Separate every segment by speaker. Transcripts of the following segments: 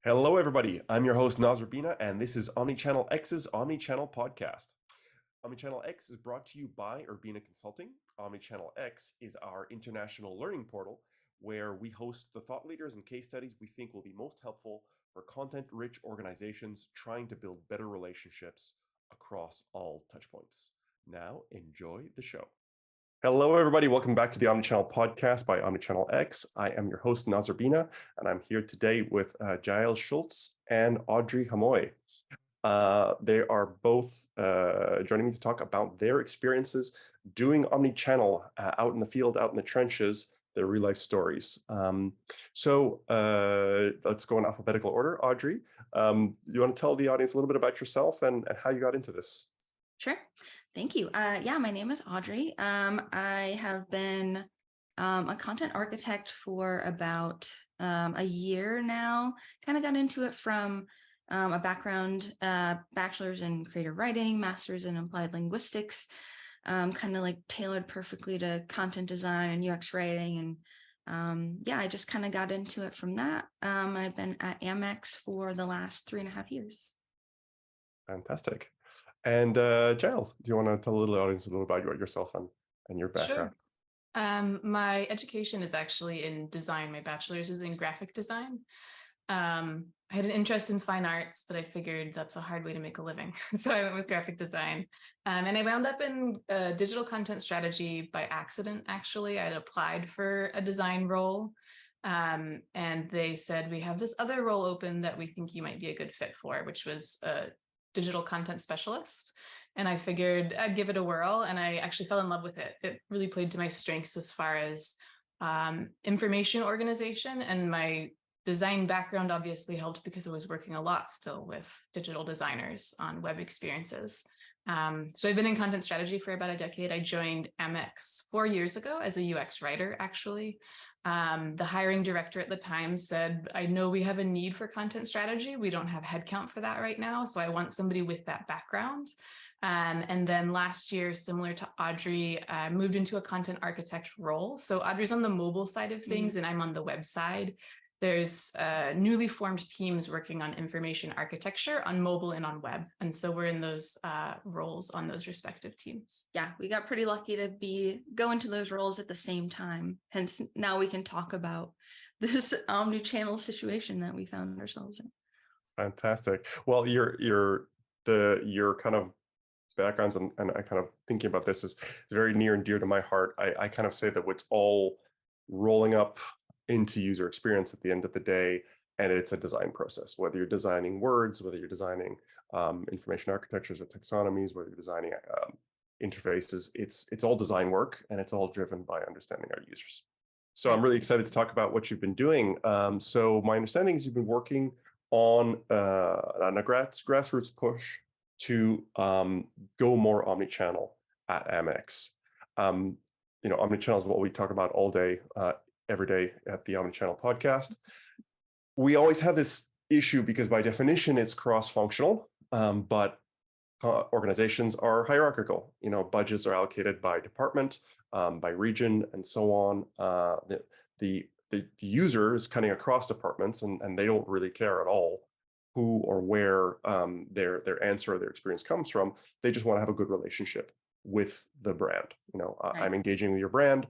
Speaker 1: Hello, everybody. I'm your host, Nazar Bina, and this is Omnichannel X's Omnichannel Podcast. Omnichannel X is brought to you by Urbina Consulting. Omnichannel X is our international learning portal where we host the thought leaders and case studies we think will be most helpful for content-rich organizations trying to build better relationships across all touchpoints. Now, enjoy the show. Hello, everybody. Welcome back to the Omnichannel Podcast by Omnichannel X. I am your host, Nazar Bina, and I'm here today with Jael Schultz and Audrey Hamoy. They are both joining me to talk about their experiences doing omnichannel out in the field, out in the trenches, their real life stories. So let's go in alphabetical order. Audrey, you want to tell the audience a little bit about yourself and how you got into this?
Speaker 2: Sure. Thank you. Yeah, my name is Audrey. I have been a content architect for about a year now. Kind of got into it from a background, bachelor's in creative writing, master's in applied linguistics, kind of like tailored perfectly to content design and UX writing. And yeah, I just kind of got into it from that. I've been at Amex for the last 3.5 years.
Speaker 1: Fantastic. And Jael, do you want to tell the audience a little about yourself and your background?
Speaker 3: Sure. My education is actually in design. My bachelor's is in graphic design. I had an interest in fine arts, but I figured that's a hard way to make a living. So I went with graphic design. And I wound up in digital content strategy by accident, actually. I had applied for a design role. And they said, we have this other role open that we think you might be a good fit for, which was a digital content specialist. And I figured I'd give it a whirl, and I actually fell in love with it. It really played to my strengths as far as information organization, and my design background obviously helped because I was working a lot still with digital designers on web experiences. So I've been in content strategy for about a decade. I joined Amex 4 years ago as a UX writer, actually. The hiring director at the time said, I know we have a need for content strategy. We don't have headcount for that right now. So I want somebody with that background. And then last year, similar to Audrey, moved into a content architect role. So Audrey's on the mobile side of things, and I'm on the web side. There's newly formed teams working on information architecture on mobile and on web. And so we're in those roles on those respective teams.
Speaker 2: Yeah, we got pretty lucky to go into those roles at the same time. Hence, now we can talk about this omni-channel situation that we found ourselves in.
Speaker 1: Fantastic. Well, your kind of backgrounds and I kind of thinking about this is very near and dear to my heart. I kind of say that it's all rolling up into user experience at the end of the day, and it's a design process. Whether you're designing words, whether you're designing information architectures or taxonomies, whether you're designing interfaces, it's all design work, and it's all driven by understanding our users. So I'm really excited to talk about what you've been doing. So my understanding is you've been working on a grassroots push to go more omnichannel at Amex. Omnichannel is what we talk about all day, every day at the Omnichannel Podcast. We always have this issue because by definition it's cross-functional, but organizations are hierarchical. Budgets are allocated by department, by region, and so on. The user is cutting across departments, and they don't really care at all who or where their answer or their experience comes from. They just want to have a good relationship with the brand. Right. I'm engaging with your brand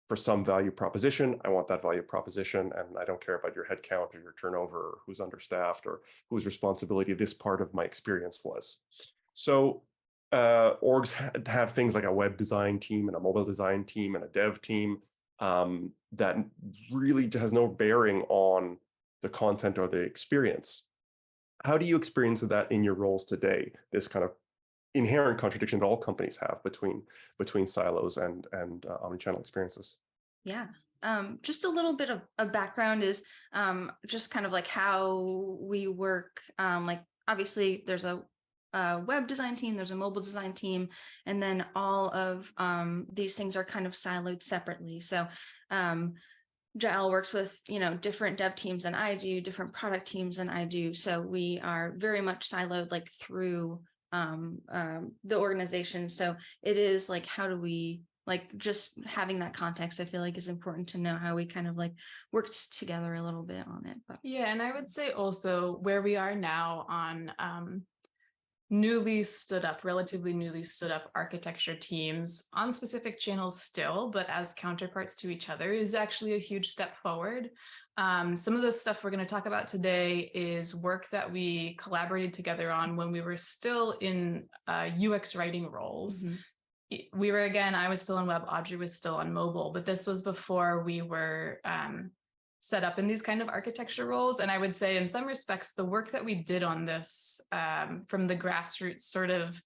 Speaker 1: for some value proposition. I want that value proposition, and I don't care about your headcount or your turnover or who's understaffed or whose responsibility this part of my experience was. So orgs have things like a web design team and a mobile design team and a dev team that really has no bearing on the content or the experience. How do you experience that in your roles today? This kind of inherent contradiction that all companies have between silos and omnichannel experiences.
Speaker 2: Yeah. Just a little bit of background is just kind of like how we work. Like obviously there's a web design team, there's a mobile design team, and then all of these things are kind of siloed separately. So Jael works with, different dev teams than I do, different product teams than I do. So we are very much siloed like through the organization. So it is like, how do we like just having that context, I feel like is important to know how we kind of like worked together a little bit on it. But
Speaker 3: Yeah, and I would say also where we are now on relatively newly stood up architecture teams on specific channels still, but as counterparts to each other is actually a huge step forward. Some of the stuff we're going to talk about today is work that we collaborated together on when we were still in UX writing roles. We were, again, I was still on web, Audrey was still on mobile, but this was before we were set up in these kind of architecture roles. And I would say in some respects, the work that we did on this from the grassroots sort of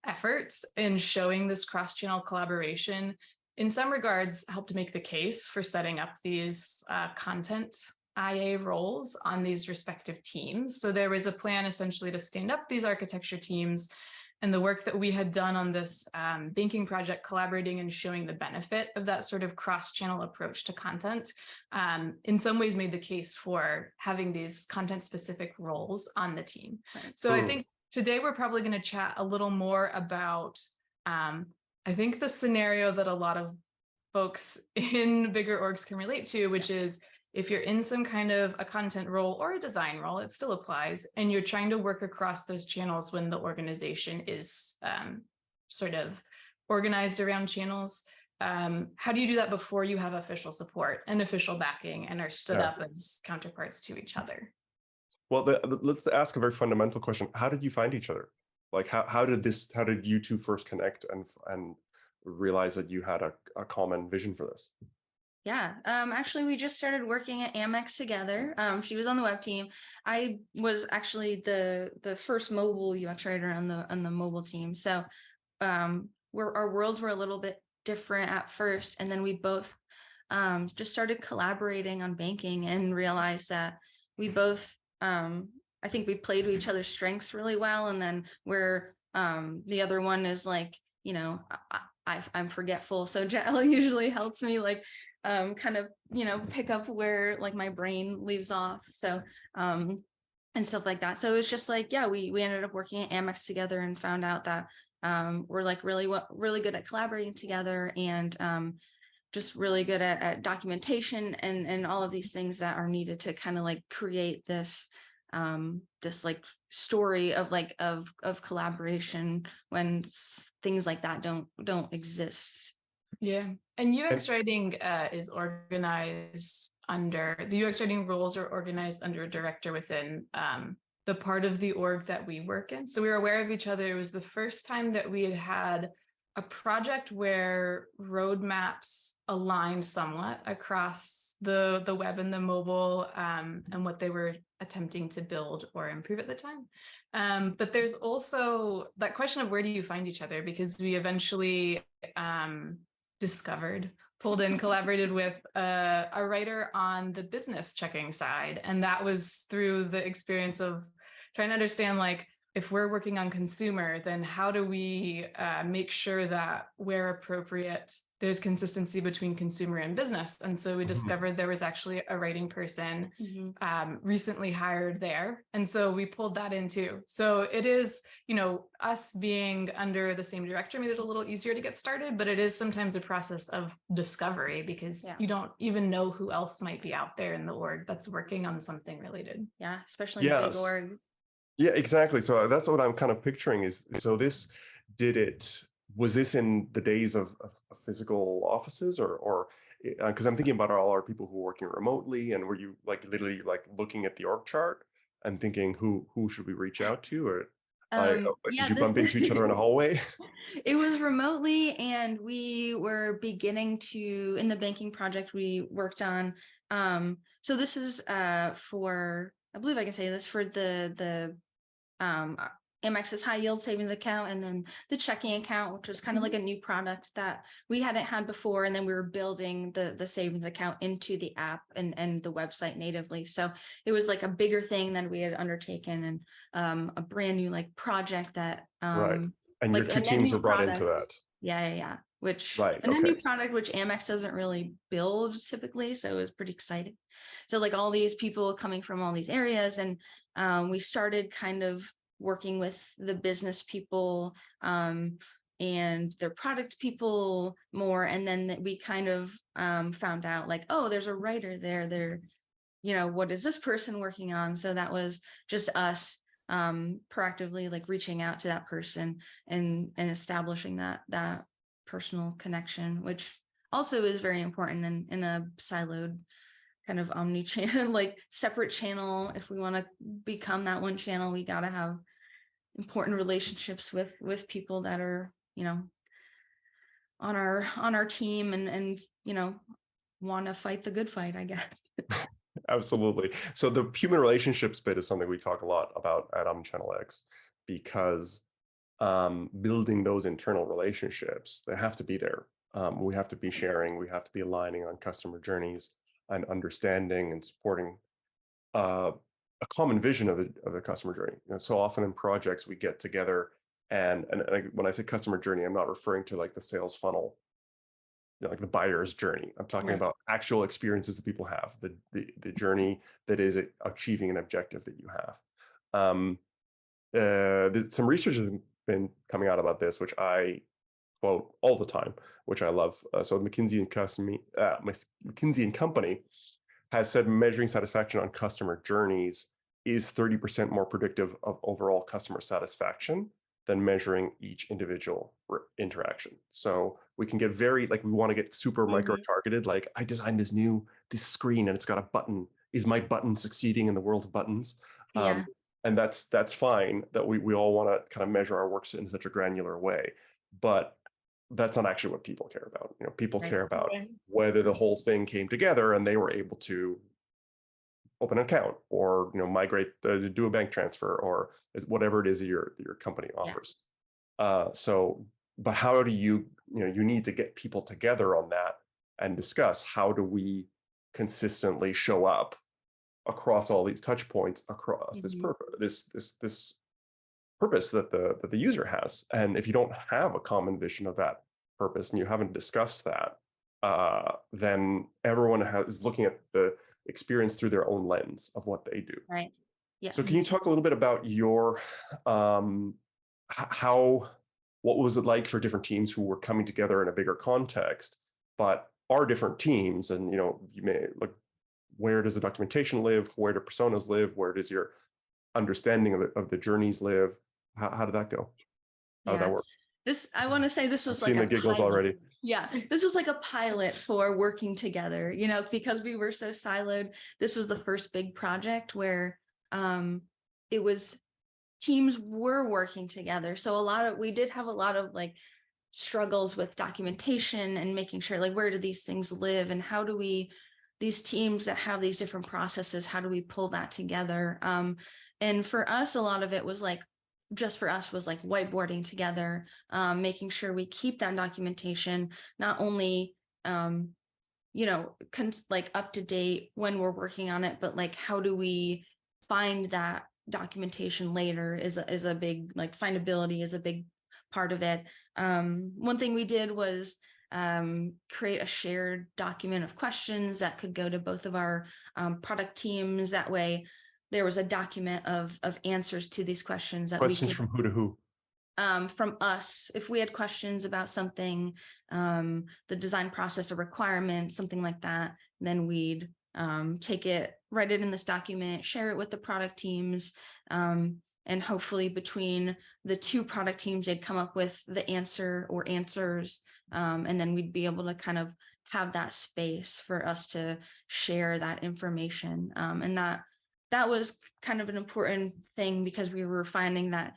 Speaker 3: efforts in showing this cross-channel collaboration, in some regards, helped make the case for setting up these content IA roles on these respective teams. So there was a plan essentially to stand up these architecture teams, and the work that we had done on this banking project, collaborating and showing the benefit of that sort of cross-channel approach to content, in some ways made the case for having these content-specific roles on the team. Right. So I think today we're probably going to chat a little more about, I think, the scenario that a lot of folks in bigger orgs can relate to, which is if you're in some kind of a content role or a design role, it still applies, and you're trying to work across those channels when the organization is sort of organized around channels. How do you do that before you have official support and official backing and are stood up as counterparts to each other?
Speaker 1: Well, let's ask a very fundamental question. How did you find each other? Like, how did you two first connect and realize that you had a common vision for this?
Speaker 2: Yeah, actually, we just started working at Amex together. She was on the web team. I was actually the first mobile UX writer on the mobile team. So our worlds were a little bit different at first, and then we both just started collaborating on banking and realized that we both, I think we played to each other's strengths really well. And then where the other one is like, you know, I'm forgetful, so Jael usually helps me like kind of, you know, pick up where like my brain leaves off. So and stuff like that. So it's just like, yeah, we ended up working at Amex together and found out that we're like really good at collaborating together, and just really good at documentation and all of these things that are needed to kind of like create this this like story of like of collaboration when things like that don't exist.
Speaker 3: Yeah, and UX writing is organized under, the UX writing roles are organized under a director within the part of the org that we work in. So we were aware of each other. It was the first time that we had a project where roadmaps aligned somewhat across the web and the mobile and what they were attempting to build or improve at the time. But there's also that question of where do you find each other, because we eventually pulled in, collaborated with a writer on the business checking side. And that was through the experience of trying to understand, like, if we're working on consumer, then how do we make sure that where appropriate, there's consistency between consumer and business? And so we discovered there was actually a writing person recently hired there. And so we pulled that in too. So it is, you know, us being under the same director made it a little easier to get started, but it is sometimes a process of discovery, because you don't even know who else might be out there in the org that's working on something related.
Speaker 2: Yeah, especially in big orgs.
Speaker 1: Yeah, exactly. So that's what I'm kind of picturing is, so was this in the days of physical offices, or because I'm thinking about all our people who are working remotely, and were you like literally like looking at the org chart and thinking who should we reach out to, or did you bump into each other in a hallway?
Speaker 2: It was remotely, and we were beginning to, in the banking project we worked on. So this is for, I believe I can say this, for the Amex's high yield savings account, and then the checking account, which was kind of like a new product that we hadn't had before. And then we were building the savings account into the app and the website natively. So it was like a bigger thing than we had undertaken, and a brand new like project that
Speaker 1: Right. And
Speaker 2: like
Speaker 1: your two teams were brought into that.
Speaker 2: Yeah. Which
Speaker 1: right.
Speaker 2: A new product which Amex doesn't really build typically. So it was pretty exciting. So like all these people coming from all these areas, and we started kind of working with the business people and their product people more. And then we kind of found out like, oh, there's a writer there. What is this person working on? So that was just us proactively like reaching out to that person and establishing that personal connection, which also is very important in a siloed kind of omni-channel, like separate channel. If we want to become that one channel, we got to have important relationships with people that are, on our team and want to fight the good fight, I guess.
Speaker 1: Absolutely. So the human relationships bit is something we talk a lot about at Omnichannel X, because building those internal relationships, they have to be there. We have to be sharing, we have to be aligning on customer journeys and understanding and supporting a common vision of the customer journey. So often in projects we get together and when I say customer journey, I'm not referring to like the sales funnel, like the buyer's journey. I'm talking about actual experiences that people have, the journey that is achieving an objective that you have. Some research has been coming out about this, which I quote all the time, which I love. So McKinsey and Company has said measuring satisfaction on customer journeys is 30% more predictive of overall customer satisfaction than measuring each individual interaction. So we can get we want to get super micro targeted. Like, I designed this screen and it's got a button. Is my button succeeding in the world of buttons?
Speaker 2: Yeah.
Speaker 1: And that's fine that we all want to kind of measure our works in such a granular way, but that's not actually what people care about. People care about whether the whole thing came together and they were able to open an account or migrate, do a bank transfer, or whatever it is that your company offers. But how do you need to get people together on that and discuss how do we consistently show up across all these touch points across this purpose that the user has. And if you don't have a common vision of that purpose and you haven't discussed that, then everyone is looking at the experience through their own lens of what they do.
Speaker 2: Right. Yeah.
Speaker 1: So can you talk a little bit about your what was it like for different teams who were coming together in a bigger context, but are different teams, and you may look, where does the documentation live? Where do personas live? Where does your understanding of the journeys live? How did that go? How did that work?
Speaker 2: I want to say this was
Speaker 1: I've
Speaker 2: like
Speaker 1: seen the giggles already.
Speaker 2: Yeah, this was like a pilot for working together, because we were so siloed. This was the first big project where it was teams were working together. So we did have a lot of like struggles with documentation and making sure like, where do these things live and how do we, these teams that have these different processes, how do we pull that together? And for us, a lot of it was like, just for us was like whiteboarding together, making sure we keep that documentation, not only, like up to date when we're working on it, but like, how do we find that documentation later is a big, like findability is a big part of it. One thing we did was create a shared document of questions that could go to both of our product teams. That way there was a document of answers to these questions.
Speaker 1: Questions from who to who?
Speaker 2: From us, if we had questions about something, the design process, a requirement, something like that, then we'd take it, write it in this document, share it with the product teams, and hopefully between the two product teams, they'd come up with the answer or answers, and then we'd be able to kind of have that space for us to share that information. And that was kind of an important thing because we were finding that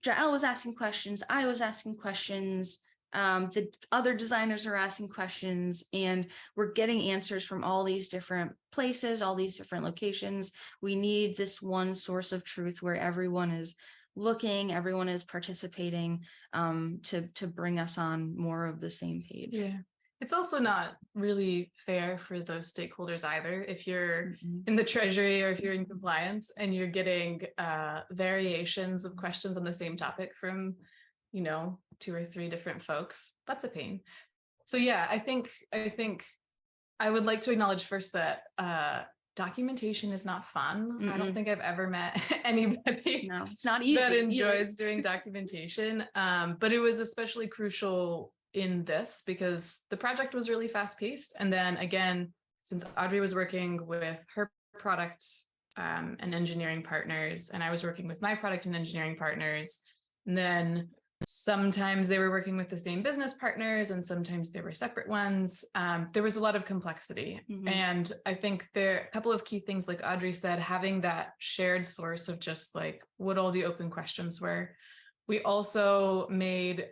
Speaker 2: Jael was asking questions, I was asking questions, the other designers are asking questions, and we're getting answers from all these different places, all these different locations. We need this one source of truth where everyone is looking, everyone is participating, to bring us on more of the same page.
Speaker 3: Yeah. It's also not really fair for those stakeholders either. If you're in the treasury or if you're in compliance and you're getting variations of questions on the same topic from, 2 or 3 different folks, that's a pain. So yeah, I think I would like to acknowledge first that documentation is not fun. I
Speaker 2: Mm-mm.
Speaker 3: don't think I've ever met anybody
Speaker 2: No, it's not easy
Speaker 3: that
Speaker 2: either.
Speaker 3: enjoys doing documentation. But it was especially crucial in this because the project was really fast paced. And then again, since Audrey was working with her product and engineering partners, and I was working with my product and engineering partners, and then sometimes they were working with the same business partners and sometimes they were separate ones. There was a lot of complexity.
Speaker 2: Mhm.
Speaker 3: And I think there are a couple of key things, like Audrey said, having that shared source of just like what all the open questions were. We also made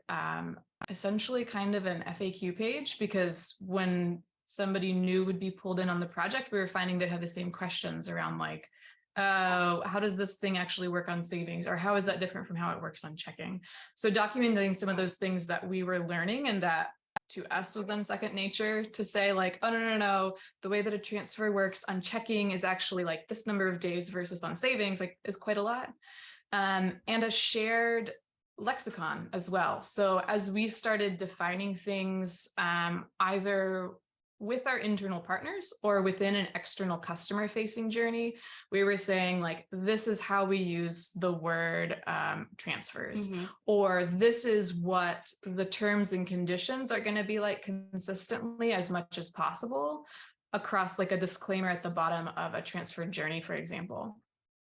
Speaker 3: essentially kind of an FAQ page, because when somebody new would be pulled in on the project, we were finding they had the same questions around like, how does this thing actually work on savings? Or how is that different from how it works on checking? So documenting some of those things that we were learning and that to us was then second nature, to say like, oh, no, the way that a transfer works on checking is actually like this number of days versus on savings, like is quite a lot. And a shared lexicon as well. So as we started defining things, either with our internal partners or within an external customer facing journey, we were saying like, this is how we use the word transfers,
Speaker 2: Mhm.
Speaker 3: or this is what the terms and conditions are going to be like consistently as much as possible across like a disclaimer at the bottom of a transfer journey, for example.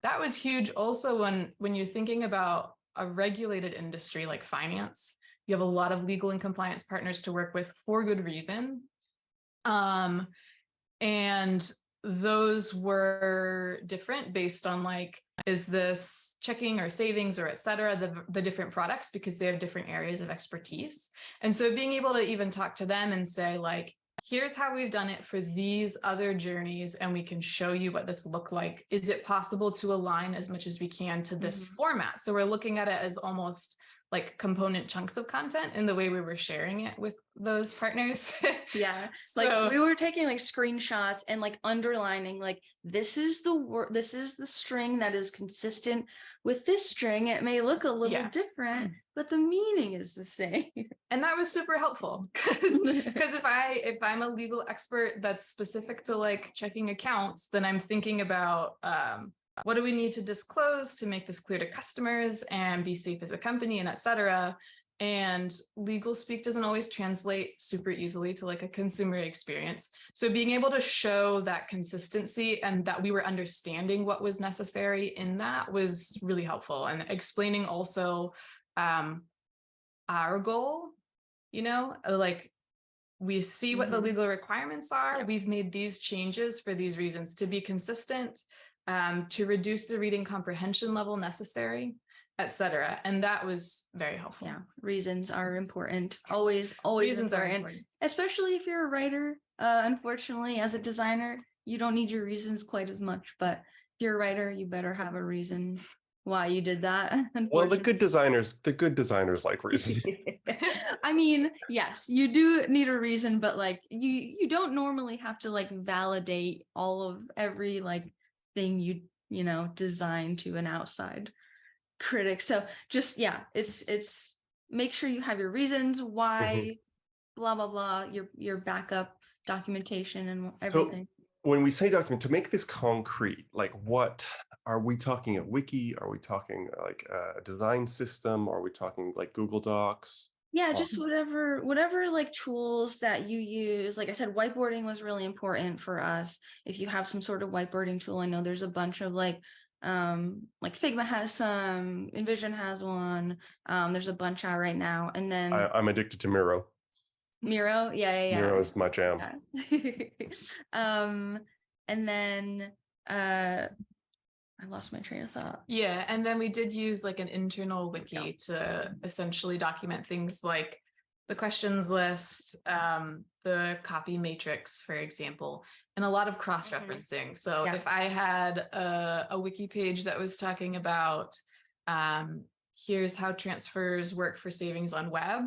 Speaker 3: That was huge also when you're thinking about a regulated industry like finance. You have a lot of legal and compliance partners to work with for good reason. And those were different based on like, is this checking or savings or et cetera, the different products, because they have different areas of expertise. And so being able to even talk to them and say like, here's how we've done it for these other journeys, and we can show you what this looked like. Is it possible to align as much as we can to this format? So we're looking at it as almost like component chunks of content in the way we were sharing it with those partners.
Speaker 2: Yeah,
Speaker 3: So,
Speaker 2: like we were taking like screenshots and like underlining like, this is the word, this is the string that is consistent with this string. It may look a little different, but the meaning is the same.
Speaker 3: And that was super helpful, because if I'm a legal expert that's specific to like checking accounts, then I'm thinking about what do we need to disclose to make this clear to customers and be safe as a company, and et cetera. And legal speak doesn't always translate super easily to like a consumer experience. So being able to show that consistency and that we were understanding what was necessary in that was really helpful. And explaining also our goal, you know, like we see what the legal requirements are. We've made these changes for these reasons, to be consistent, to reduce the reading comprehension level necessary, et cetera. And that was very helpful.
Speaker 2: Yeah, reasons are important. Always
Speaker 3: Reasons are
Speaker 2: important.
Speaker 3: important.
Speaker 2: Especially if you're a writer. Unfortunately, as a designer, you don't need your reasons quite as much. But if you're a writer, you better have a reason why you did that.
Speaker 1: Well, the good designers like reason.
Speaker 2: I mean, yes, you do need a reason, but like you don't normally have to like validate all of every like thing you know design to an outside critic. So just it's make sure you have your reasons why blah blah blah, your backup documentation and everything.
Speaker 1: So when we say document, to make this concrete, like what are we talking, a wiki? Are we talking like a design system? Are we talking like Google Docs?
Speaker 2: Yeah, just whatever like tools that you use. Like I said, whiteboarding was really important for us. If you have some sort of whiteboarding tool, I know there's a bunch of like Figma has some, InVision has one. There's a bunch out right now. And then
Speaker 1: I'm addicted to Miro.
Speaker 2: Miro, yeah.
Speaker 1: Miro is my jam.
Speaker 2: Yeah. And then I lost my train of thought.
Speaker 3: Yeah, and then we did use like an internal wiki to essentially document things like the questions list, the copy matrix, for example, and a lot of cross-referencing. So if I had a wiki page that was talking about here's how transfers work for savings on web,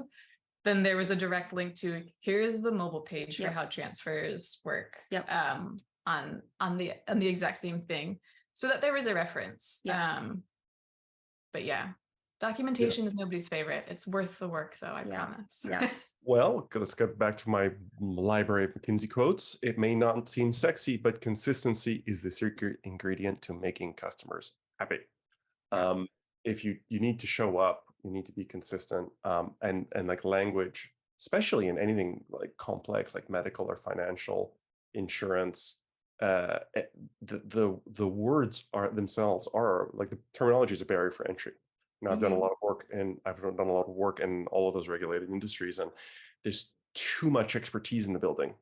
Speaker 3: then there was a direct link to here's the mobile page for how transfers work on the exact same thing, so that there was a reference. But yeah, Documentation is nobody's favorite. It's worth the work, though, I
Speaker 2: Yeah.
Speaker 3: promise.
Speaker 2: Yes.
Speaker 1: Well, let's get back to my library of McKinsey quotes. It may not seem sexy, but consistency is the secret ingredient to making customers happy.
Speaker 2: Yeah.
Speaker 1: If you need to show up, you need to be consistent. And like language, especially in anything like complex, like medical or financial, insurance, the words are themselves are like the terminology is a barrier for entry. You know, I've done a
Speaker 2: Mhm.
Speaker 1: lot of work and I've done a lot of work in all of those regulated industries, and there's too much expertise in the building.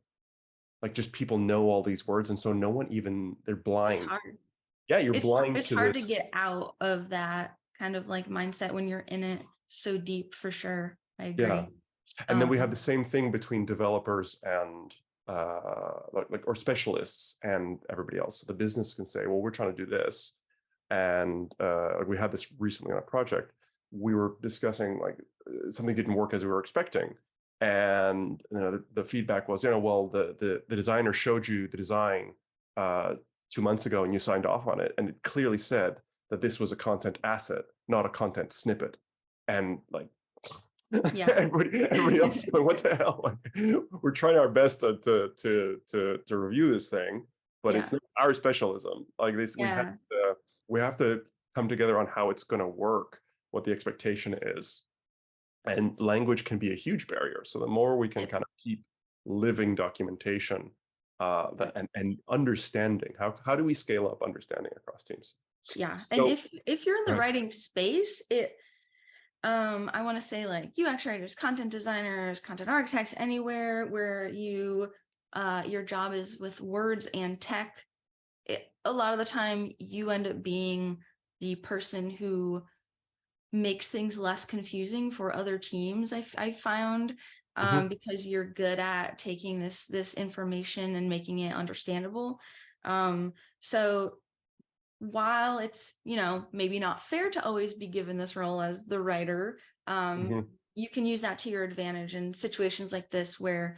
Speaker 1: Like just people know all these words, and so no one even they're
Speaker 2: It's
Speaker 1: blind.
Speaker 2: hard.
Speaker 1: Yeah, you're blind
Speaker 2: It's
Speaker 1: to
Speaker 2: hard to
Speaker 1: this.
Speaker 2: get out of that kind of like mindset when you're in it so deep, for sure. I
Speaker 1: Yeah.
Speaker 2: agree.
Speaker 1: And then we have
Speaker 2: Um,
Speaker 1: the same thing between developers and like or specialists and everybody else. So the business can say, well, we're trying to do this. And we had this recently on a project. We were discussing like something didn't work as we were expecting. And you know, the feedback was, you know, well, the designer showed you the design uh, 2 months ago and you signed off on it. And it clearly said that this was a content asset, not a content snippet. And like
Speaker 2: yeah.
Speaker 1: everybody else is going, what the hell? Like, we're trying our best to review this thing, but
Speaker 2: Yeah.
Speaker 1: it's not our specialism. Like this,
Speaker 2: Yeah.
Speaker 1: we have to come together on how it's going to work, what the expectation is, and language can be a huge barrier. So the more we can
Speaker 2: It-
Speaker 1: kind of keep living documentation, and understanding, how do we scale up understanding across teams?
Speaker 2: yeah. And
Speaker 1: So,
Speaker 2: if you're in the
Speaker 1: go ahead.
Speaker 2: writing space, I want to say like UX writers, content designers, content architects, anywhere where your job is with words and tech, a lot of the time you end up being the person who makes things less confusing for other teams. I found
Speaker 1: Mhm,
Speaker 2: because you're good at taking this information and making it understandable. So while it's, maybe not fair to always be given this role as the writer,
Speaker 1: mhm.
Speaker 2: you can use that to your advantage in situations like this where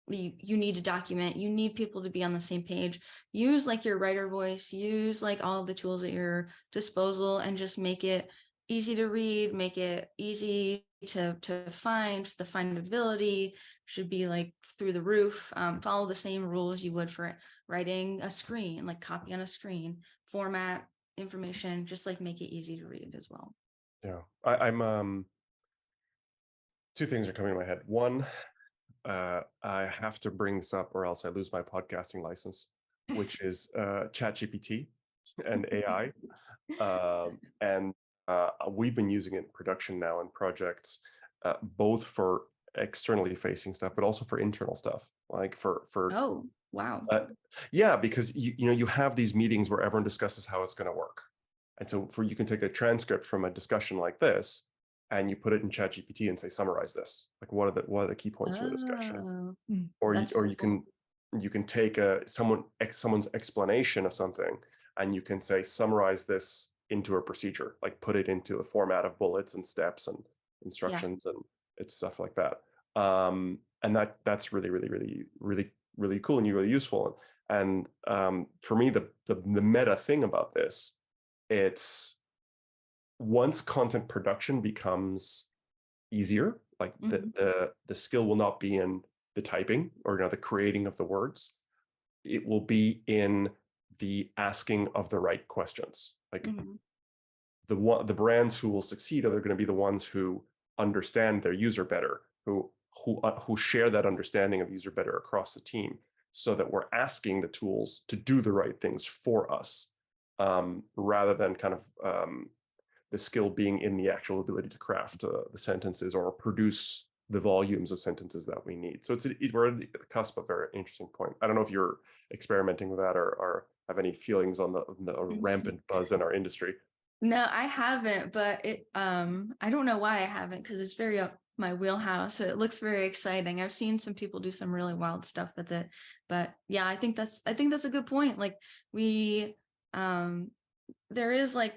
Speaker 2: you need to document, you need people to be on the same page. Use like your writer voice, use like all of the tools at your disposal, and just make it easy to read, make it easy to find. The findability should be like through the roof. Follow the same rules you would for writing a screen, like copy on a screen, format information, just like make it easy to read as well.
Speaker 1: Yeah, I'm two things are coming to my head. One, I have to bring this up or else I lose my podcasting license, which is ChatGPT and AI. And we've been using it in production now in projects, both for externally facing stuff, but also for internal stuff, like for
Speaker 2: Oh, wow.
Speaker 1: yeah, because you have these meetings where everyone discusses how it's going to work. And so you can take a transcript from a discussion like this and you put it in ChatGPT and say, summarize this. Like what are the key points from the discussion?
Speaker 2: Oh,
Speaker 1: Or
Speaker 2: that's
Speaker 1: or
Speaker 2: really cool.
Speaker 1: you can take someone's explanation of something and you can say, summarize this into a procedure, like put it into a format of bullets and steps and
Speaker 2: Yeah.
Speaker 1: instructions, and it's stuff like that. And that's really, really, really, really, really cool and really useful. And for me, the meta thing about this, it's once content production becomes easier, like
Speaker 2: Mhm.
Speaker 1: the skill will not be in the typing or the creating of the words. It will be in the asking of the right questions. Like
Speaker 2: Mhm.
Speaker 1: the brands who will succeed are going to be the ones who understand their user better, who share that understanding of user better across the team, so that we're asking the tools to do the right things for us, rather than kind of the skill being in the actual ability to craft the sentences or produce the volumes of sentences that we need. So we're at the cusp of a very interesting point. I don't know if you're experimenting with that or have any feelings on the rampant buzz in our industry.
Speaker 2: No, I haven't, but I don't know why I haven't, because it's very up my wheelhouse. It looks very exciting. I've seen some people do some really wild stuff with it, but yeah, I think that's a good point. Like we there is like,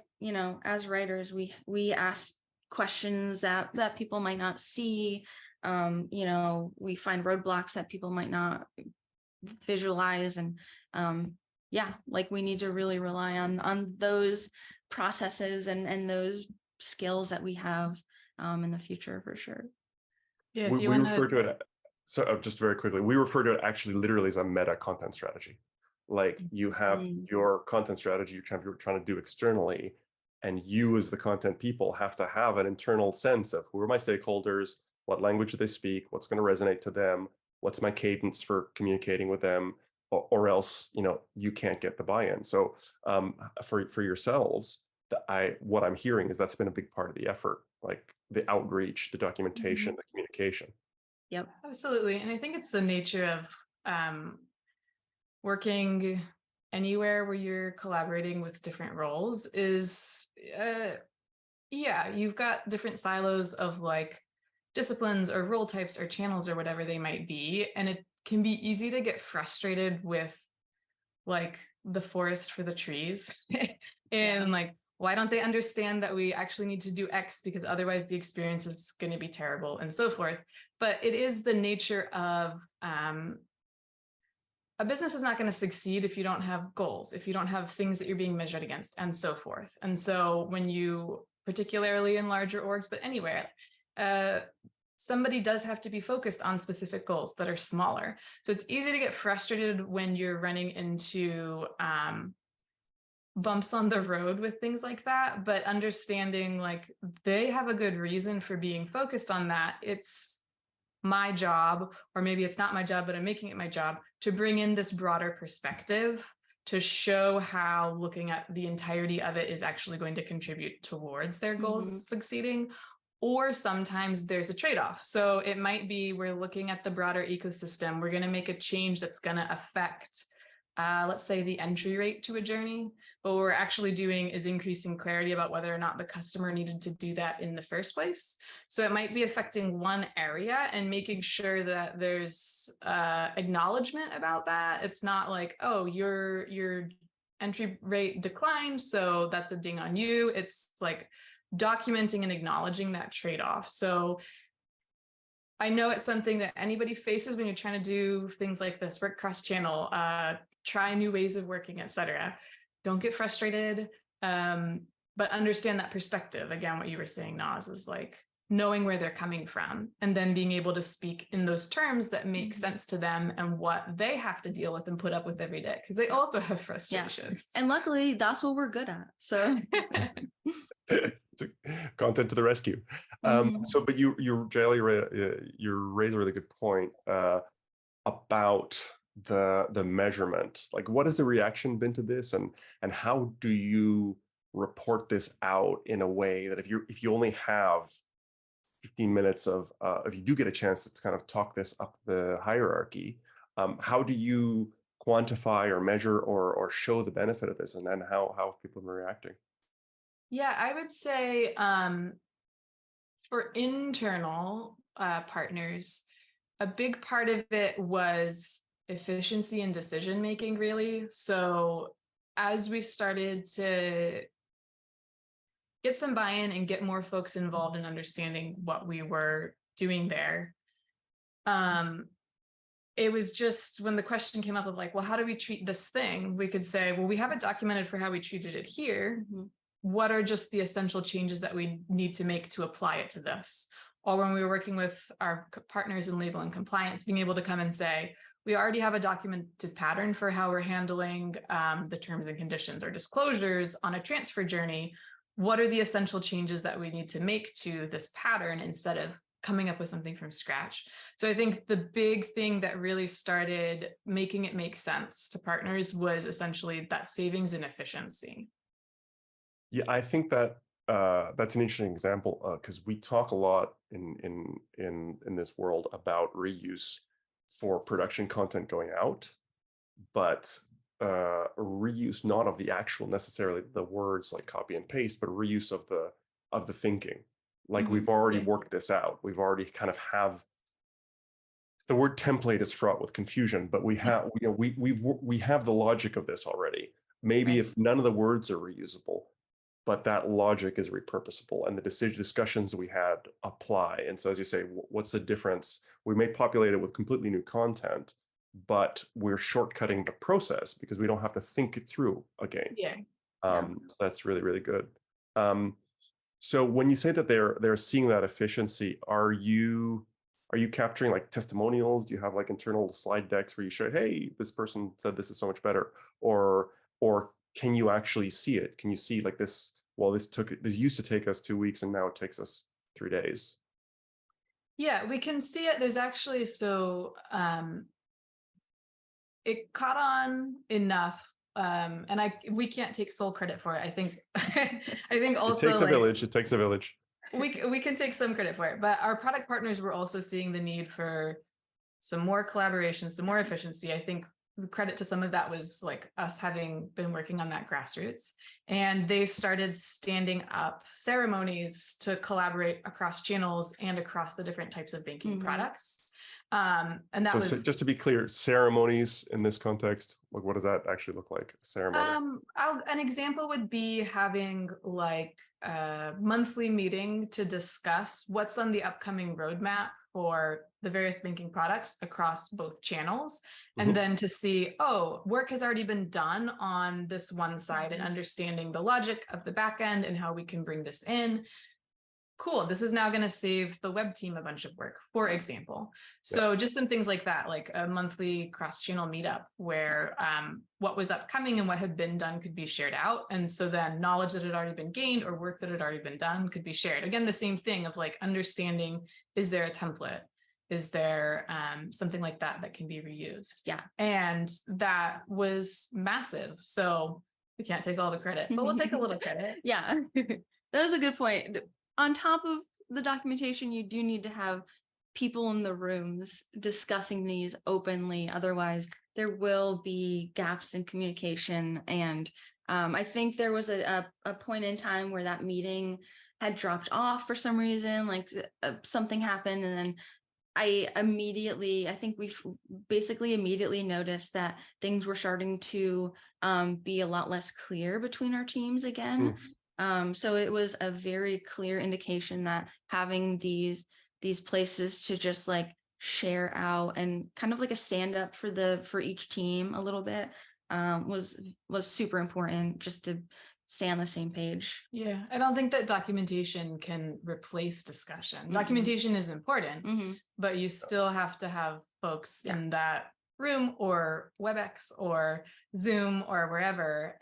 Speaker 2: as writers, we ask questions that people might not see. We find roadblocks that people might not visualize, and yeah, like we need to really rely on those processes and those skills that we have in the future for sure.
Speaker 3: Yeah,
Speaker 1: We,
Speaker 3: if you
Speaker 1: we
Speaker 3: want
Speaker 1: refer to
Speaker 3: to,
Speaker 1: it, so just very quickly, we refer to it actually literally as a meta content strategy. Like you have
Speaker 2: Mm.
Speaker 1: your content strategy you're trying to do externally, and you as the content people have to have an internal sense of who are my stakeholders, what language do they speak, what's going to resonate to them, what's my cadence for communicating with them, or else, you can't get the buy-in. So for yourselves, what I'm hearing is that's been a big part of the effort, like the outreach, the documentation, the communication.
Speaker 2: Yep.
Speaker 3: absolutely. And I think it's the nature of working anywhere where you're collaborating with different roles is, yeah, you've got different silos of like disciplines or role types or channels or whatever they might be. And it can be easy to get frustrated with like the forest for the trees and like, why don't they understand that we actually need to do X because otherwise the experience is going to be terrible and so forth. But it is the nature of a business is not going to succeed if you don't have goals, if you don't have things that you're being measured against and so forth. And so when you, particularly in larger orgs, but anywhere, somebody does have to be focused on specific goals that are smaller. So it's easy to get frustrated when you're running into bumps on the road with things like that, but understanding like they have a good reason for being focused on that. It's my job, or maybe it's not my job, but I'm making it my job to bring in this broader perspective to show how looking at the entirety of it is actually going to contribute towards their goals succeeding. Or sometimes there's a trade-off. So it might be we're looking at the broader ecosystem. We're going to make a change that's going to affect, let's say, the entry rate to a journey. But what we're actually doing is increasing clarity about whether or not the customer needed to do that in the first place. So it might be affecting one area and making sure that there's acknowledgement about that. It's not like, oh, your entry rate declined, so that's a ding on you. It's like documenting and acknowledging that trade-off. So I know it's something that anybody faces when you're trying to do things like this, work cross-channel, try new ways of working, etc. Don't get frustrated, but understand that perspective. Again, what you were saying, Naz, is like knowing where they're coming from and then being able to speak in those terms that make sense to them and what they have to deal with and put up with every day, because they also have frustrations.
Speaker 2: Yeah. And luckily, that's what we're good at. So
Speaker 1: Content to the rescue. So, but Jael, you raise a really good point about the measurement. Like, what has the reaction been to this, and how do you report this out in a way that if you only have 15 minutes of if you do get a chance to kind of talk this up the hierarchy, how do you quantify or measure or show the benefit of this, and then how have people been reacting?
Speaker 3: Yeah, I would say for internal partners, a big part of it was efficiency and decision making, really. So as we started to get some buy-in and get more folks involved in understanding what we were doing there, it was just when the question came up of like, well, how do we treat this thing? We could say, well, we have it documented for how we treated it here. What are just the essential changes that we need to make to apply it to this? Or when we were working with our partners in legal and compliance, being able to come and say, we already have a documented pattern for how we're handling the terms and conditions or disclosures on a transfer journey. What are the essential changes that we need to make to this pattern instead of coming up with something from scratch? So I think the big thing that really started making it make sense to partners was essentially that savings and efficiency.
Speaker 1: Yeah, I think that that's an interesting example because we talk a lot in this world about reuse for production content going out, but reuse not of the actual necessarily the words like copy and paste, but reuse of the thinking. Like we've already worked this out. We've already kind of have the word template is fraught with confusion, but we have we have the logic of this already. Maybe if none of the words are reusable, but that logic is repurposable and the discussions we had apply. And so as you say, what's the difference? We may populate it with completely new content, but we're shortcutting the process because we don't have to think it through again. So that's really, really good. So when you say that they're seeing that efficiency, are you capturing like testimonials? Do you have like internal slide decks where you show, hey, this person said this is so much better, or can you actually see it? Can you see like this? Well, this used to take us 2 weeks, and now it takes us 3 days.
Speaker 3: Yeah, we can see it. There's actually it caught on enough. And we can't take sole credit for it. I think I think also
Speaker 1: It takes a village. It takes a village.
Speaker 3: we can take some credit for it, but our product partners were also seeing the need for some more collaboration, some more efficiency. I think the credit to some of that was like us having been working on that grassroots, and they started standing up ceremonies to collaborate across channels and across the different types of banking products. And that
Speaker 1: So
Speaker 3: was
Speaker 1: just to be clear, ceremonies in this context, like what does that actually look like? Ceremony.
Speaker 3: an example would be having like a monthly meeting to discuss what's on the upcoming roadmap for the various banking products across both channels. And then to see, oh, work has already been done on this one side and understanding the logic of the back end and how we can bring this in. Cool, this is now going to save the web team a bunch of work, for example. So just some things like that, like a monthly cross-channel meetup where what was upcoming and what had been done could be shared out. And so then knowledge that had already been gained or work that had already been done could be shared. Again, the same thing of like understanding, is there a template? Is there something like that that can be reused?
Speaker 2: Yeah.
Speaker 3: And that was massive. So we can't take all the credit, but we'll take a little credit.
Speaker 2: Yeah, that was a good point. On top of the documentation, you do need to have people in the rooms discussing these openly. Otherwise, there will be gaps in communication. And I think there was a point in time where that meeting had dropped off for some reason, like something happened. And then I think we've basically immediately noticed that things were starting to be a lot less clear between our teams again. So it was a very clear indication that having these places to just like share out and kind of like a stand up for each team a little bit was super important, just to stay on the same page.
Speaker 3: Yeah, I don't think that documentation can replace discussion. Documentation is important, but you still have to have folks in that room or WebEx or Zoom or wherever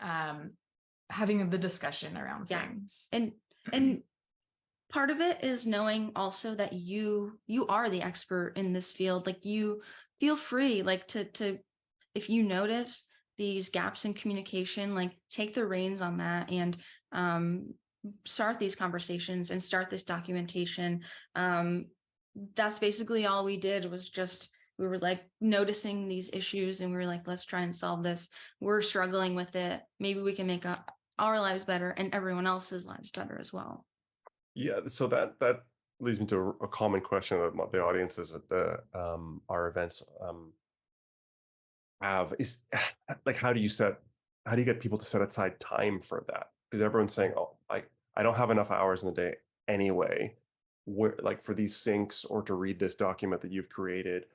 Speaker 3: having the discussion around things.
Speaker 2: And part of it is knowing also that you are the expert in this field. Like, you feel free, like to if you notice these gaps in communication, like take the reins on that and start these conversations and start this documentation. That's basically all we did, was just, we were like noticing these issues and we were like, let's try and solve this. We're struggling with it. Maybe we can make our lives better and everyone else's lives better as well.
Speaker 1: Yeah, so that leads me to a common question that the audiences at our events have is like, how do you get people to set aside time for that? Because everyone's saying, oh, I don't have enough hours in the day anyway, like for these syncs or to read this document that you've created.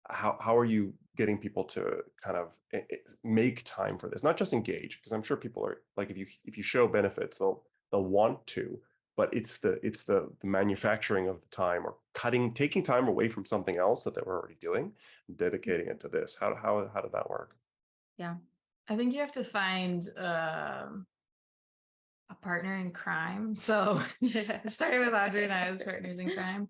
Speaker 1: How are you getting people to kind of make time for this? Not just engage, because I'm sure people are like, if you show benefits, they'll want to, but it's the manufacturing of the time, or taking time away from something else that they were already doing, and dedicating it to this. How did that work?
Speaker 2: Yeah,
Speaker 3: I think you have to find a partner in crime. So it started with Audrey and I as partners in crime.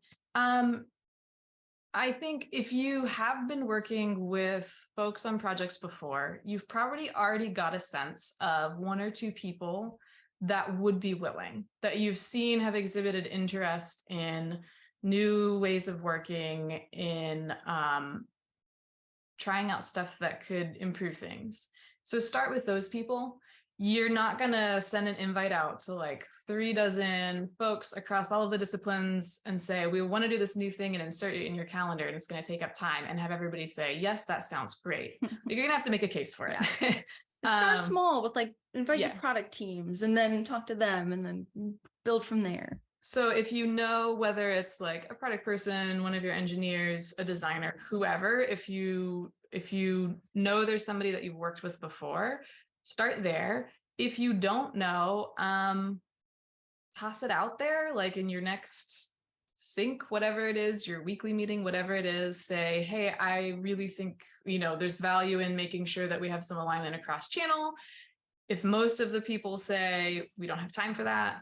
Speaker 3: I think if you have been working with folks on projects before, you've probably already got a sense of one or two people that would be willing, that you've seen have exhibited interest in new ways of working, in trying out stuff that could improve things. So start with those people. You're not going to send an invite out to like 36 folks across all of the disciplines and say, we want to do this new thing, and insert it in your calendar, and it's going to take up time, and have everybody say, yes, that sounds great. You're going to have to make a case for it.
Speaker 2: Start small with like invite your product teams and then talk to them and then build from there.
Speaker 3: So if you know, whether it's like a product person, one of your engineers, a designer, whoever, if you know there's somebody that you've worked with before, start there. If you don't know, toss it out there, like in your next sync, whatever it is, your weekly meeting, whatever it is, say, hey, I really think, there's value in making sure that we have some alignment across channel. If most of the people say we don't have time for that,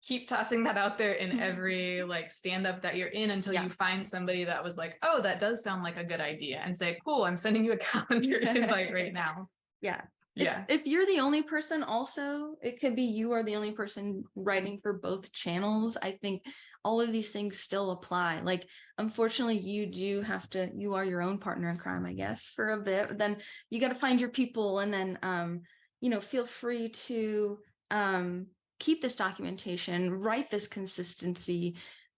Speaker 3: keep tossing that out there in every like stand up that you're in until you find somebody that was like, oh, that does sound like a good idea, and say, cool, I'm sending you a calendar invite right now.
Speaker 2: Yeah.
Speaker 3: Yeah.
Speaker 2: If you're the only person, also, it could be you are the only person writing for both channels. I think all of these things still apply. Like, unfortunately, you are your own partner in crime, I guess, for a bit. Then you got to find your people, and then, feel free to keep this documentation, write this consistency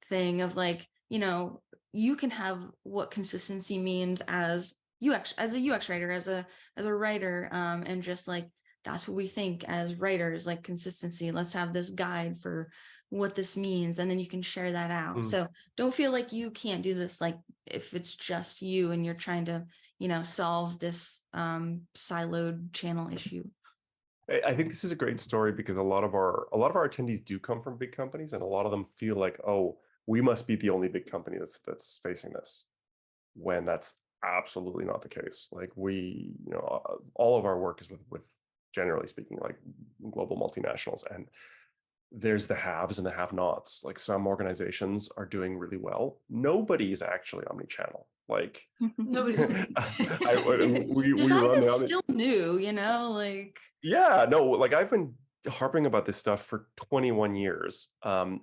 Speaker 2: thing of like, you can have what consistency means as a UX writer, as a writer, and just like, that's what we think as writers, like consistency. Let's have this guide for what this means, and then you can share that out. So don't feel like you can't do this, like if it's just you and you're trying to solve this siloed channel issue.
Speaker 1: I think this is a great story because a lot of our attendees do come from big companies, and a lot of them feel like, oh, we must be the only big company that's facing this, when that's absolutely not the case. Like we, all of our work is with generally speaking, like global multinationals, and there's the haves and the have-nots. Like some organizations are doing really well. Nobody is actually omnichannel. Like
Speaker 3: Nobody's
Speaker 1: we
Speaker 2: Design
Speaker 1: run
Speaker 2: is
Speaker 1: the
Speaker 2: still new, like
Speaker 1: yeah, no, like I've been harping about this stuff for 21 years, and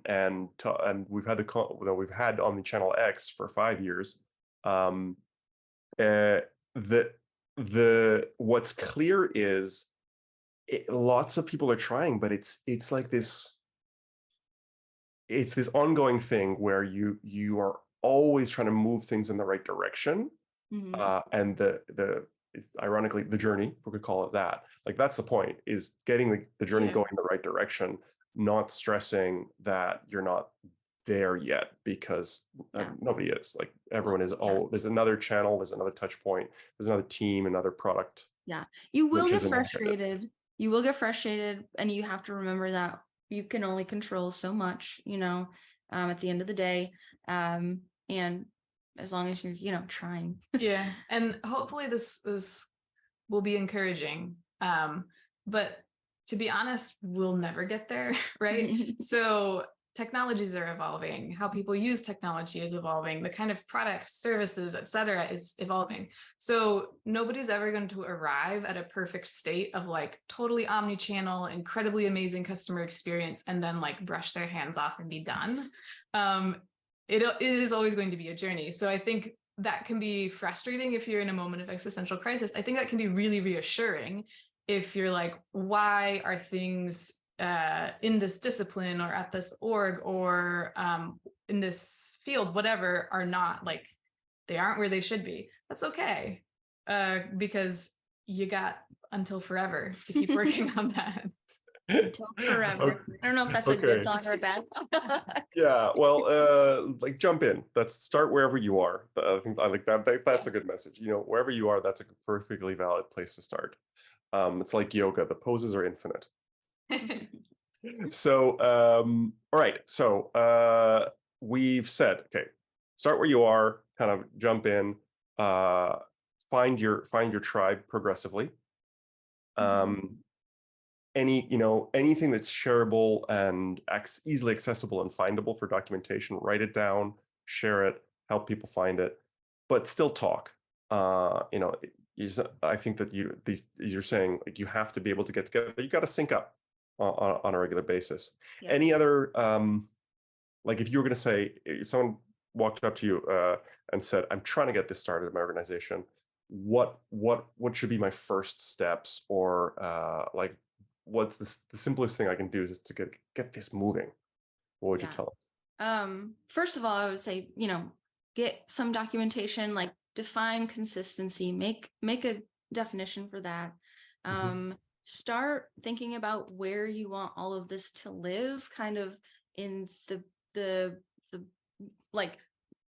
Speaker 1: we've had we've had omnichannel X for 5 years. The what's clear is lots of people are trying, but it's like this. It's this ongoing thing where you are always trying to move things in the right direction, and ironically the journey, if we could call it that, like that's the point, is getting the journey going in the right direction, not stressing that you're not there yet, because nobody is. Like everyone is. Oh, there's another channel, there's another touch point, there's another team, another product.
Speaker 2: You will get frustrated. You will get frustrated, and you have to remember that you can only control so much, at the end of the day. And as long as you're, trying.
Speaker 3: Yeah. And hopefully this will be encouraging. But to be honest, we'll never get there, right? So technologies are evolving. How people use technology is evolving. The kind of products, services, et cetera, is evolving. So nobody's ever going to arrive at a perfect state of like totally omni-channel, incredibly amazing customer experience, and then like brush their hands off and be done. It is always going to be a journey. So I think that can be frustrating if you're in a moment of existential crisis. I think that can be really reassuring if you're like, why are things in this discipline or at this org or in this field, whatever, are not like, they aren't where they should be. That's okay, because you got until forever to keep working on that.
Speaker 2: Until forever. Okay. I don't know if that's a good thought or a bad thought.
Speaker 1: Yeah, well, like jump in. Let's start wherever you are. I think I like that. That's a good message. Wherever you are, that's a perfectly valid place to start. It's like yoga. The poses are infinite. So, all right. So we've said, okay, start where you are, kind of jump in, find your tribe progressively. Anything that's shareable and easily accessible and findable for documentation, write it down, share it, help people find it, but still talk. I think that you're saying, like, you have to be able to get together. You got to sync up on a regular basis. Yeah. Any other, like if you were going to say, if someone walked up to you and said, I'm trying to get this started in my organization, what should be my first steps, or like, what's the simplest thing I can do to get this moving? What would you tell them?
Speaker 2: First of all, I would say, get some documentation, like define consistency, make a definition for that. Start thinking about where you want all of this to live, kind of in the like,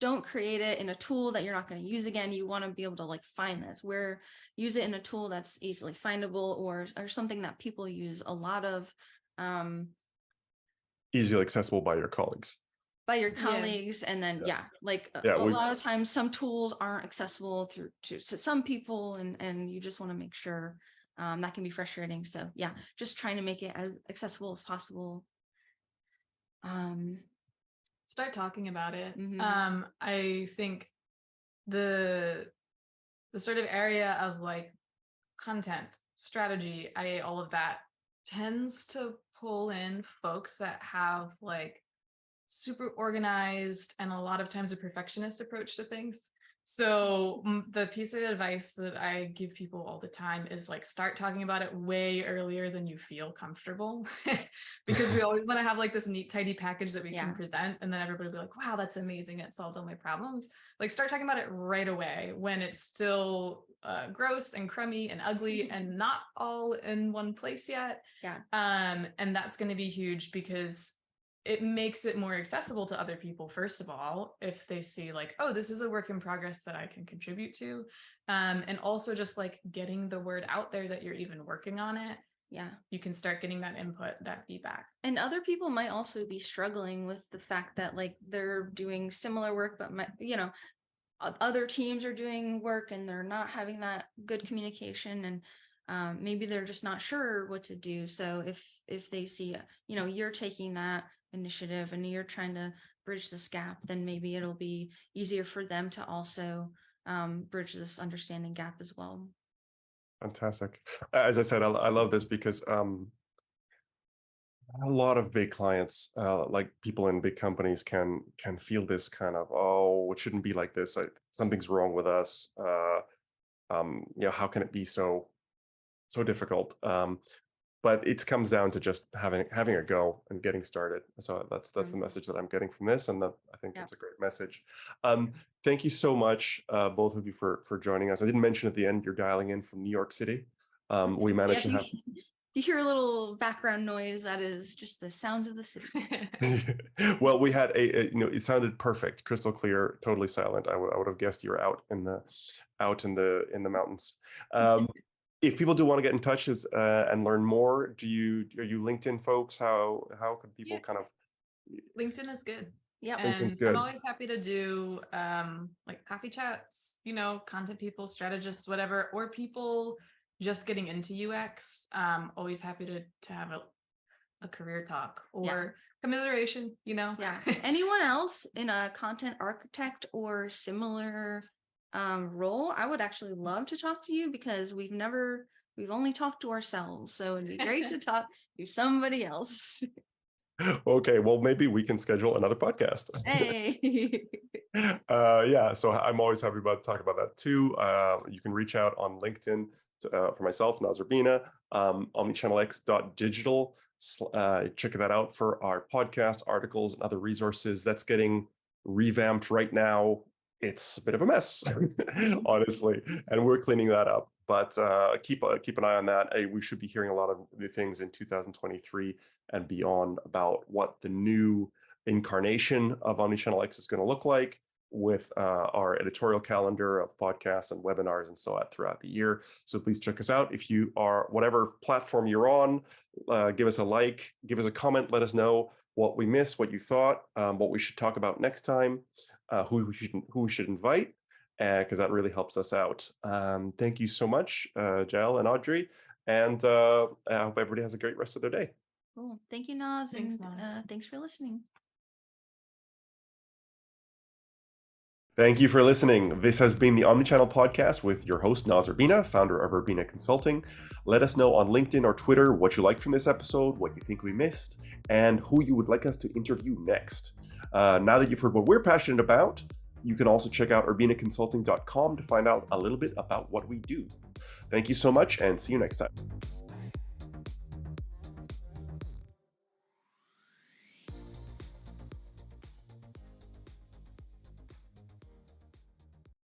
Speaker 2: don't create it in a tool that you're not going to use again. You want to be able to like find this, where use it in a tool that's easily findable, or something that people use a lot of.
Speaker 1: easily accessible by your colleagues.
Speaker 2: By your colleagues, and then like
Speaker 1: Yeah,
Speaker 2: a lot of times some tools aren't accessible to some people, and you just want to make sure. That can be frustrating. So yeah, just trying to make it as accessible as possible.
Speaker 3: Start talking about it.
Speaker 2: Mhm.
Speaker 3: I think the sort of area of like content strategy, all of that tends to pull in folks that have like super organized and a lot of times a perfectionist approach to things. So the piece of advice that I give people all the time is like, start talking about it way earlier than you feel comfortable, because we always want to have like this neat, tidy package that we can present. And then everybody will be like, wow, that's amazing. It solved all my problems. Like, start talking about it right away when it's still gross and crummy and ugly and not all in one place yet. And that's going to be huge, because it makes it more accessible to other people, first of all, if they see like, oh, this is a work in progress that I can contribute to. And also just like getting the word out there that you're even working on it. Yeah. You can start getting that input, that feedback.
Speaker 2: And other people might also be struggling with the fact that like they're doing similar work, but other teams are doing work and they're not having that good communication, and maybe they're just not sure what to do. So if they see, you're taking that initiative and you're trying to bridge this gap, then maybe it'll be easier for them to also bridge this understanding gap as well.
Speaker 1: Fantastic. As I said, I love this because a lot of big clients, like people in big companies, can feel this kind of, oh, it shouldn't be like this. Something's wrong with us. How can it be so difficult? But it comes down to just having a go and getting started. So that's the message that I'm getting from this, and I think that's a great message. Thank you so much, both of you, for joining us. I didn't mention at the end, you're dialing in from New York City. We managed to have.
Speaker 2: You hear a little background noise, that is just the sounds of the city.
Speaker 1: Well, we had it sounded perfect, crystal clear, totally silent. I would have guessed you were out in the mountains. If people do want to get in touch and learn more, are you LinkedIn folks? How could people kind of?
Speaker 3: LinkedIn is good.
Speaker 2: Yeah,
Speaker 1: LinkedIn's good.
Speaker 3: I'm always happy to do like coffee chats, content people, strategists, whatever, or people just getting into UX. Always happy to have a career talk or commiseration,
Speaker 2: Yeah. Anyone else in a content architect or similar role, I would actually love to talk to you, because we've only talked to ourselves. So it'd be great to talk to somebody else.
Speaker 1: Okay, well, maybe we can schedule another podcast.
Speaker 2: Hey.
Speaker 1: So I'm always happy to talk about that too. You can reach out on LinkedIn for myself, Nazar Bina, omnichannelx.digital. Check that out for our podcast, articles, and other resources. That's getting revamped right now. It's a bit of a mess, honestly, and we're cleaning that up. But keep an eye on that. We should be hearing a lot of new things in 2023 and beyond about what the new incarnation of Omnichannel X is going to look like, with our editorial calendar of podcasts and webinars and so on throughout the year. So please check us out. If you are, whatever platform you're on, give us a like, give us a comment, let us know what we missed, what you thought, what we should talk about next time, who we should invite, because that really helps us out. Thank you so much, Jael and Audrey, and I hope everybody has a great rest of their day.
Speaker 2: Cool. Thank you, Naz,
Speaker 3: Thanks,
Speaker 2: and thanks for listening.
Speaker 1: Thank you for listening. This has been the Omnichannel Podcast with your host, Naz Urbina, founder of Urbina Consulting. Let us know on LinkedIn or Twitter what you liked from this episode, what you think we missed, and who you would like us to interview next. Now that you've heard what we're passionate about, you can also check out urbinaconsulting.com to find out a little bit about what we do. Thank you so much, and see you next time.